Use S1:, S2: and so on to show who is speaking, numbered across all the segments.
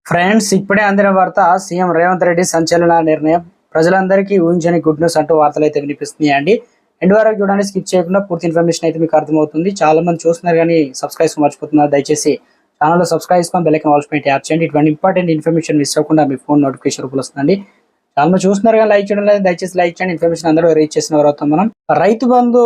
S1: Friends, ఇప్పుడే అందిన వార్త. సీఎం రేవంత్ రెడ్డి సంచలన నిర్ణయం. ప్రజలందరికీ ఊహించని గుడ్ న్యూస్ అంటూ వార్తలు అయితే వినిపిస్తున్నాయండి. ఎండ్ వరకు చూడండి, స్కిప్ చేయకుండా పూర్తి ఇన్ఫర్మేషన్ అయితే మీకు అర్థమవుతుంది. చాలా మంది చూస్తున్నారు కానీ సబ్స్క్రైబ్ మర్చిపోతున్నారు. దయచేసి ఛానల్లో సబ్స్క్రైబ్ చేసుకొని బెల్ ఐకాన్ ఆల్ పై ట్యాప్ చేయండి. ఇటువంటి ఇంపార్టెంట్ ఇన్ఫర్మేషన్ మిస్ అవ్వకుండా మీ ఫోన్ నోటిఫికేషన్ రూపంలో వస్తుందండి. చాలా మంది చూస్తున్నారు కానీ లైక్ చేయడం లేదు. దయచేసి లైక్ చేయండి. ఇన్ఫర్మేషన్ అందరూ రీచ్ చేసిన వారు అవుతాం మనం. రైతు బంధు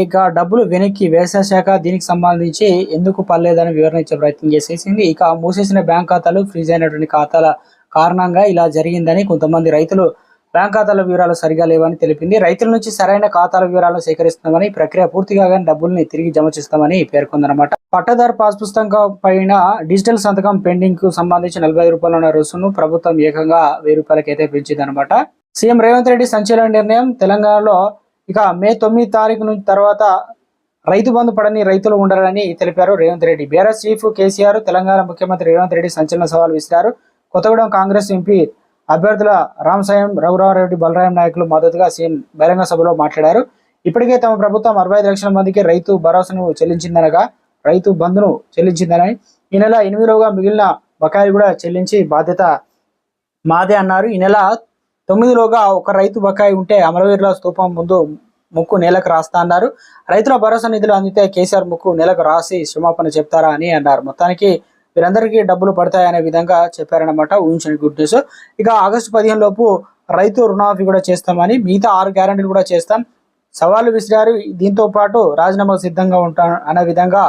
S1: ఇక డబ్బులు వెనక్కి వ్యవసాయ శాఖ దీనికి సంబంధించి ఎందుకు పర్లేదని వివరణ ఇచ్చే ప్రయత్నం చేసేసింది. ఇక మూసేసిన బ్యాంక్ ఖాతాలు, ఫ్రీజ్ అయినటువంటి ఖాతాల కారణంగా ఇలా జరిగిందని కొంతమంది రైతులు బ్యాంక్ ఖాతాల వివరాలు సరిగా లేవని తెలిపింది. రైతుల నుంచి సరైన ఖాతాల వివరాలను సేకరిస్తున్నామని, ప్రక్రియ పూర్తిగా డబ్బుల్ని తిరిగి జమ చేస్తామని పేర్కొందనమాట. పట్టదారు పాస్ పుస్తకం పైన డిజిటల్ సంతకం పెండింగ్ కు సంబంధించి 45 రూపాయల రుసును ప్రభుత్వం ఏకంగా 1000 రూపాయలకి అయితే పెంచిందనమాట. సీఎం రేవంత్ రెడ్డి సంచలన నిర్ణయం. తెలంగాణలో ఇక మే 9 తారీఖు నుంచి తర్వాత రైతు బంధు పడని రైతులు ఉండరని తెలిపారు రేవంత్ రెడ్డి. బీఆర్ఎస్ చీఫ్ కేసీఆర్ తెలంగాణ ముఖ్యమంత్రి రేవంత్ రెడ్డి సంచలన సవాల్ విసిరారు. కొత్తగూడెం కాంగ్రెస్ ఎంపీ అభ్యర్థుల రామసాయం, రఘురామరెడ్డి, బలరాం నాయకులు మద్దతుగా సీఎం బహిరంగ సభలో మాట్లాడారు. ఇప్పటికే తమ ప్రభుత్వం 65 లక్షల మందికి రైతు భరోసాను చెల్లించిందనగా రైతు బంధును చెల్లించిందని, ఈ నెల 8లోగా మిగిలిన బకాయిలు కూడా చెల్లించి బాధ్యత మాదే అన్నారు. ఈ నెల 9లోగా ఒక రైతు బకాయి ఉంటే అమరవీరుల స్తూపం ముందు ముక్కు నేలకు రాస్తా అన్నారు. రైతుల భరోసా నిధులు అందితే కేసీఆర్ ముక్కు నేలకు రాసి క్షమాపణ చెప్తారా అని అన్నారు. మొత్తానికి వీరందరికీ డబ్బులు పడతాయనే విధంగా చెప్పారనమాట. ఊహించని గుడ్ న్యూస్. ఇక ఆగస్టు 15 లోపు రైతు రుణమాఫీ కూడా చేస్తామని, మిగతా 6 గ్యారెంటీలు కూడా చేస్తాం సవాలు విసిరారు. దీంతో పాటు రాజీనామాకు సిద్ధంగా ఉంటాను అనే విధంగా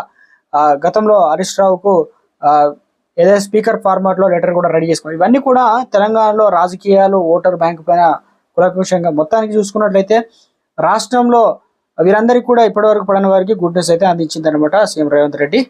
S1: గతంలో హరీష్ రావుకు ఏదో స్పీకర్ ఫార్మాట్ లో లెటర్ కూడా రెడీ చేసుకున్నారు. ఇవన్నీ కూడా తెలంగాణలో రాజకీయాలు, ఓటర్ బ్యాంక్ పైన కులకృషంగా మొత్తానికి చూసుకున్నట్లయితే రాష్ట్రంలో వీరందరికీ కూడా ఇప్పటివరకు పడిన వారికి గుడ్ న్యూస్ అయితే అందించింది అనమాట సీఎం రేవంత్ రెడ్డి.